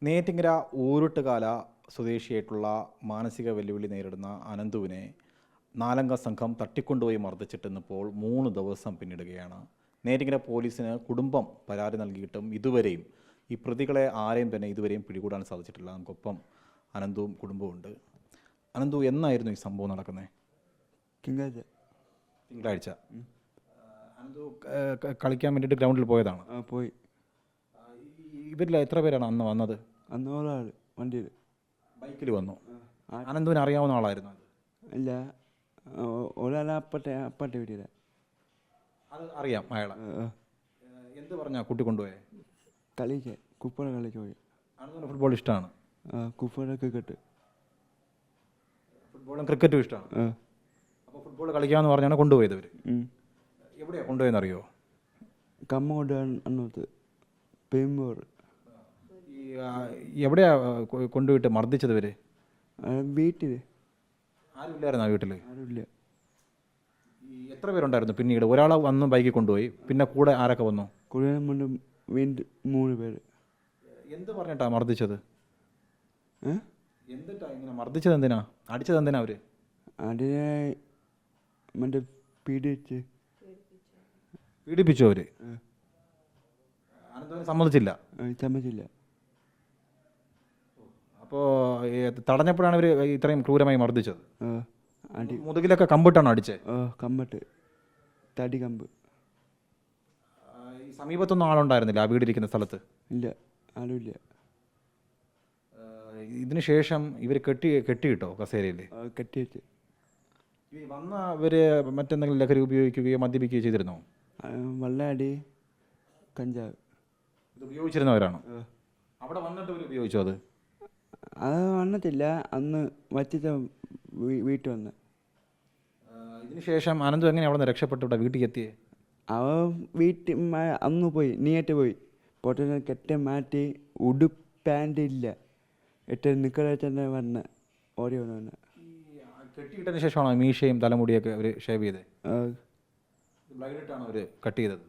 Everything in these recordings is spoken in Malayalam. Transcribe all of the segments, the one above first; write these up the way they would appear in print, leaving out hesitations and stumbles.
നെയ്യാറ്റിൻകര ഊരുട്ടുകാല സ്വദേശിയായിട്ടുള്ള മാനസിക വെല്ലുവിളി നേരിടുന്ന അനന്തുവിനെ നാലംഗ സംഘം തട്ടിക്കൊണ്ടുപോയി മർദ്ദിച്ചിട്ടിന്നിപ്പോൾ 3 ദിവസം പിന്നിടുകയാണ്. നെയ്യാറ്റിൻകര പോലീസിന് കുടുംബം പരാതി നൽകിയിട്ടും ഇതുവരെയും ഈ പ്രതികളെ ആരെയും തന്നെ ഇതുവരെയും പിടികൂടാൻ സാധിച്ചിട്ടില്ല. നമുക്കൊപ്പം അനന്തുവും കുടുംബവും ഉണ്ട്. അനന്തു, എന്നായിരുന്നു ഈ സംഭവം നടക്കുന്നത്? തിങ്കളാഴ്ച. അനന്തു കളിക്കാൻ വേണ്ടിയിട്ട് ഗ്രൗണ്ടിൽ പോയതാണ്. പോയി. ഇവരിൽ എത്ര പേരാണ് അന്ന് വന്നത്? അന്ന് ഒരാൾ വണ്ടിയിൽ ബൈക്കിൽ വന്നു. അനന്തുവിനെ അറിയാവുന്ന ആളായിരുന്നു അത്? ഇല്ല, ഒരാൾ അപ്പത്തെ വീട്ടില. അത് അറിയാം അയാളെ. എന്ത് പറഞ്ഞാ കുട്ടി കൊണ്ടുപോയെ? കളിക്ക് കുപ്പട കളിക്ക് പോയി. അനന്തുവിന് ഫുട്ബോൾ ഇഷ്ടമാണ്? കുപ്പട ക്രിക്കറ്റ്. ഫുട്ബോളും ക്രിക്കറ്റും ഇഷ്ടമാണ്. അപ്പോൾ ഫുട്ബോൾ കളിക്കാമെന്ന് പറഞ്ഞാണ് കൊണ്ടുപോയത് ഇവർ. എവിടെയാണ് കൊണ്ടുപോയെന്ന് അറിയോ? കമ്മോട് അന്നോത്ത് പെരുമ്പോർ. എവിടെയാ കൊണ്ടുപോയിട്ട് മർദ്ദിച്ചത് ഇവര്? വീട്ടിൽ. ആരുമില്ലായിരുന്നു ആ വീട്ടിൽ? ആരുമില്ല. എത്ര പേരുണ്ടായിരുന്നു? പിന്നീട് ഒരാളെ വന്ന് ബൈക്കിൽ കൊണ്ടുപോയി, പിന്നെ കൂടെ ആരൊക്കെ വന്നു? കൂടെ വീണ്ടും 3 പേര്. എന്ത് പറഞ്ഞിട്ടാ മർദ്ദിച്ചത്? എന്തിട്ടാ ഇങ്ങനെ മർദ്ദിച്ചത്? എന്തിനാ അടിച്ചത്? എന്തിനാ അവര്? അതിനെ മറ്റേ പീഡിപ്പിച്ചു അവര്. അനന്തവനെ സമ്മതിച്ചില്ല? സമ്മതിച്ചില്ല. അപ്പോൾ തടഞ്ഞപ്പോഴാണ് ഇവർ ഇത്രയും ക്രൂരമായി മർദ്ദിച്ചത്? അടി മുതുകിലൊക്കെ കമ്പിട്ടാണ് അടിച്ചത്? കമ്പട്ട്, തടി കമ്പ്. ഈ സമീപത്തൊന്നും ആളുണ്ടായിരുന്നില്ല ആ വീടിരിക്കുന്ന സ്ഥലത്ത്? ഇല്ല, ആരുമില്ല. ഇതിന് ശേഷം ഇവർ കെട്ടിയിട്ടോ കസേരയിൽ? കെട്ടിവെച്ച്. ഈ വന്ന ഇവർ മറ്റെന്തെങ്കിലും ലഹരി ഉപയോഗിക്കുകയോ മദ്യപിക്കുകയോ ചെയ്തിരുന്നോ? വള്ളാടി, കഞ്ചാവ്. ഇത് ഉപയോഗിച്ചിരുന്നവരാണോ? അവിടെ വന്നിട്ട് ഇവർ ഉപയോഗിച്ചോ? അത് വന്നിട്ടില്ല, അന്ന് വച്ചിട്ട് വീട്ടിൽ വന്ന്. ഇതിന് ശേഷം അനന്തു എങ്ങനെ അവിടെ നിന്ന് രക്ഷപ്പെട്ടു ഇവിടെ വീട്ടിൽ എത്തിയേ? അവ വീട്ടിൽ അന്ന് പോയി, നീയായിട്ട് പോയി. പൊട്ടനെ കെട്ട മാറ്റി, ഉടുപ്പ് പാൻ്റ് ഇല്ല, എട്ട് നിക്കറ വന്ന് ഓടി വന്ന്. കെട്ടിയിട്ടതിന് ശേഷമാണോ മീശയും തലമുടിയൊക്കെ അവർ ഷേവ് ചെയ്തത്? ബ്ലൈഡിട്ടാണ് അവർ കട്ട് ചെയ്തത്.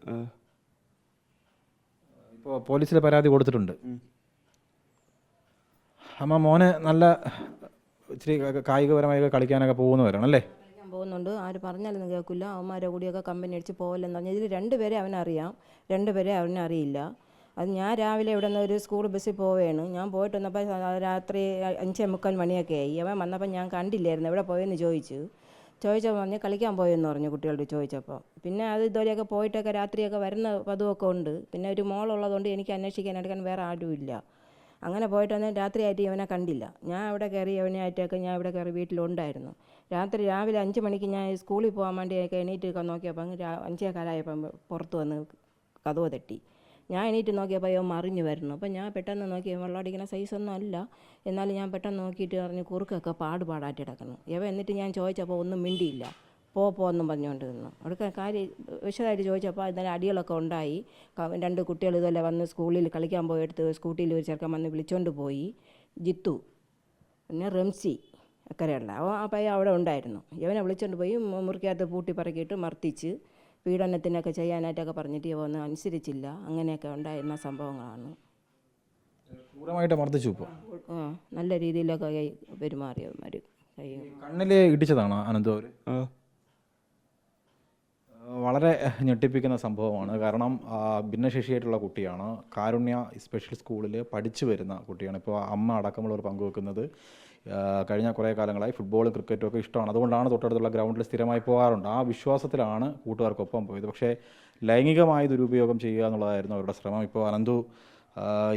ഇപ്പോൾ പോലീസിൽ പരാതി കൊടുത്തിട്ടുണ്ട്. അമ്മ മോന് നല്ല ഇച്ചിരി കായികപരമായി കളിക്കാനൊക്കെ പോകുന്നവരാണല്ലേ? കളിക്കാൻ പോകുന്നുണ്ട്. ആര് പറഞ്ഞാലൊന്നും കേൾക്കില്ല. അവന്മാരെ കൂടിയൊക്കെ കമ്പനി അടിച്ച് പോകലെന്ന് പറഞ്ഞാൽ ഇതിൽ 2 പേരെ അവനറിയാം, 2 പേരെ അവനറിയില്ല. അത് ഞാൻ രാവിലെ ഇവിടെ നിന്ന് ഒരു സ്കൂൾ ബസ്സിൽ പോവുകയാണ്. ഞാൻ പോയിട്ട് വന്നപ്പോൾ രാത്രി 5:45 മണിയൊക്കെ ആയി. അവൻ വന്നപ്പോൾ ഞാൻ കണ്ടില്ലായിരുന്നു. എവിടെ പോയെന്ന് ചോദിച്ചപ്പോൾ പറഞ്ഞ് കളിക്കാൻ പോയെന്ന് പറഞ്ഞു കുട്ടികളോട് ചോദിച്ചപ്പോൾ. പിന്നെ അത് ഇതുവരെയൊക്കെ പോയിട്ടൊക്കെ രാത്രിയൊക്കെ വരുന്ന പതിവൊക്കെ ഉണ്ട്. പിന്നെ ഒരു മോളുള്ളതുകൊണ്ട് എനിക്ക് അന്വേഷിക്കാനെടുക്കാൻ വേറെ ആരുമില്ല. അങ്ങനെ പോയിട്ട് വന്ന് രാത്രിയായിട്ട് ഇവനെ കണ്ടില്ല. ഞാൻ അവിടെ കയറി അവനായിട്ടൊക്കെ ഞാൻ ഇവിടെ കയറി വീട്ടിലുണ്ടായിരുന്നു. രാവിലെ 5 മണിക്ക് ഞാൻ സ്കൂളിൽ പോകാൻ വേണ്ടിയൊക്കെ എണീറ്റ് നോക്കിയപ്പോൾ 5:15 പുറത്ത് വന്ന് കതവ് തട്ടി. ഞാൻ എണീറ്റ് നോക്കിയപ്പോൾ ഇവൻ മറിഞ്ഞു വരുന്നു. അപ്പോൾ ഞാൻ പെട്ടെന്ന് നോക്കി, വെള്ളം അടിക്കുന്ന സൈസൊന്നും അല്ല, എന്നാലും ഞാൻ പെട്ടെന്ന് നോക്കിയിട്ട് പറഞ്ഞ് കുറുക്കൊക്കെ പാടായിട്ട് കിടക്കണം. എന്നിട്ട് ഞാൻ ചോദിച്ചപ്പോൾ ഒന്നും മിണ്ടിയില്ല. പോന്നും പറഞ്ഞുകൊണ്ട് നിന്നു. അവിടെ കാര്യം വിശദമായിട്ട് ചോദിച്ചപ്പോൾ ഇന്നലെ അടികളൊക്കെ ഉണ്ടായി. 2 കുട്ടികൾ ഇതുപോലെ വന്ന് സ്കൂളിൽ കളിക്കാൻ പോയെടുത്ത് സ്കൂട്ടിയിൽ ഒരു ചെറുക്കൻ വന്ന് വിളിച്ചുകൊണ്ട് പോയി. ജിത്തു, പിന്നെ റംസി അക്കരെയുള്ള ആ പയ്യ അവിടെ ഉണ്ടായിരുന്നു. ഇവനെ വിളിച്ചുകൊണ്ട് പോയി മുറിക്കകത്ത് പൂട്ടി പറക്കിയിട്ട് മർദ്ദിച്ച് പീഡനത്തിനൊക്കെ ചെയ്യാനായിട്ടൊക്കെ പറഞ്ഞിട്ട് ഇവ അനുസരിച്ചില്ല. അങ്ങനെയൊക്കെ ഉണ്ടായിരുന്ന സംഭവങ്ങളാണ്. ക്രൂരമായിട്ട് മർദ്ദിച്ചു. ഇപ്പോൾ നല്ല രീതിയിലൊക്കെ പെരുമാറിയവന്മാർ. കണ്ണിൽ ഇടിച്ചതാണോ അനന്തു അവർ? വളരെ ഞെട്ടിപ്പിക്കുന്ന സംഭവമാണ്. കാരണം ഭിന്നശേഷിയായിട്ടുള്ള കുട്ടിയാണ്, കാരുണ്യ സ്പെഷ്യൽ സ്കൂളിൽ പഠിച്ചു വരുന്ന കുട്ടിയാണ്. ഇപ്പോൾ അമ്മ അടക്കമുള്ളവർ പങ്കുവെക്കുന്നത് കഴിഞ്ഞ കുറേ കാലങ്ങളായി ഫുട്ബോളും ക്രിക്കറ്റും ഒക്കെ ഇഷ്ടമാണ്. അതുകൊണ്ടാണ് തൊട്ടടുത്തുള്ള ഗ്രൗണ്ടിൽ സ്ഥിരമായി പോകാറുണ്ട്. ആ വിശ്വാസത്തിലാണ് കൂട്ടുകാർക്കൊപ്പം പോയത്. പക്ഷേ ലൈംഗികമായി ദുരുപയോഗം ചെയ്യുക എന്നുള്ളതായിരുന്നു അവരുടെ ശ്രമം. ഇപ്പോൾ അനന്തു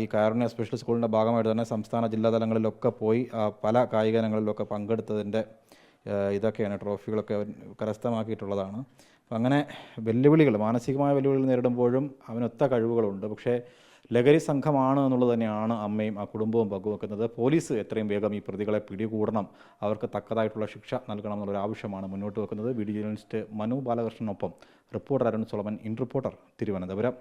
ഈ കാരുണ്യ സ്പെഷ്യൽ സ്കൂളിൻ്റെ ഭാഗമായിട്ട് തന്നെ സംസ്ഥാന ജില്ലാ തലങ്ങളിലൊക്കെ പോയി പല കായിക ഇനങ്ങളിലൊക്കെ പങ്കെടുത്തതിൻ്റെ ഇതൊക്കെയാണ്, ട്രോഫികളൊക്കെ അവൻ കരസ്ഥമാക്കിയിട്ടുള്ളതാണ്. അപ്പം അങ്ങനെ വെല്ലുവിളികൾ, മാനസികമായ വെല്ലുവിളികൾ നേരിടുമ്പോഴും അവനൊത്ത കഴിവുകളുണ്ട്. പക്ഷേ ലഹരി സംഘമാണ് എന്നുള്ളത് തന്നെയാണ് അമ്മയും ആ കുടുംബവും പങ്കുവെക്കുന്നത്. പോലീസ് എത്രയും വേഗം ഈ പ്രതികളെ പിടികൂടണം, അവർക്ക് തക്കതായിട്ടുള്ള ശിക്ഷ നൽകണം എന്നുള്ളൊരു ആവശ്യമാണ് മുന്നോട്ട് വെക്കുന്നത്. വീഡിയോ ജേർണലിസ്റ്റ് മനു ബാലകൃഷ്ണനൊപ്പം reporter Arun Solomon, in reporter, Thiruvananthapuram.